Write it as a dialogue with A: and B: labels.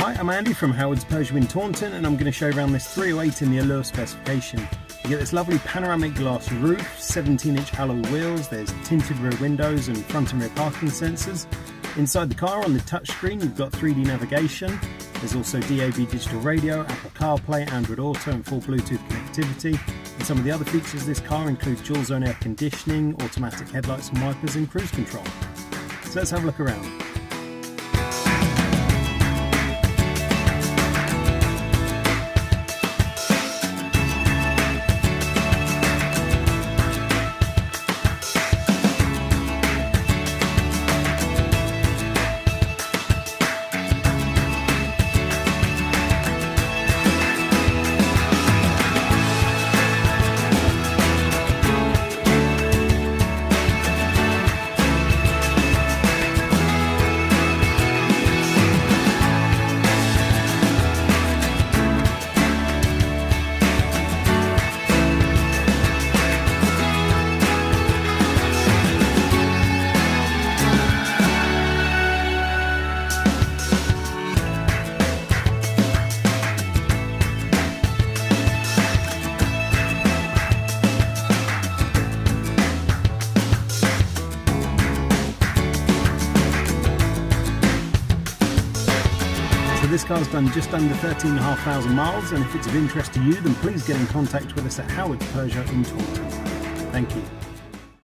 A: Hi, I'm Andy from Howard's Peugeot in Taunton, and I'm going to show you around this 308 in the Allure specification. You get this lovely panoramic glass roof, 17-inch alloy wheels, there's tinted rear windows and front and rear parking sensors. Inside the car on the touchscreen you've got 3D navigation, there's also DAB digital radio, Apple CarPlay, Android Auto and full Bluetooth connectivity. And some of the other features of this car include dual zone air conditioning, automatic headlights and wipers and cruise control. So let's have a look around. So this car's done just under 13,500 miles, and if it's of interest to you, then please get in contact with us at Howard's Peugeot in Taunton. Thank you.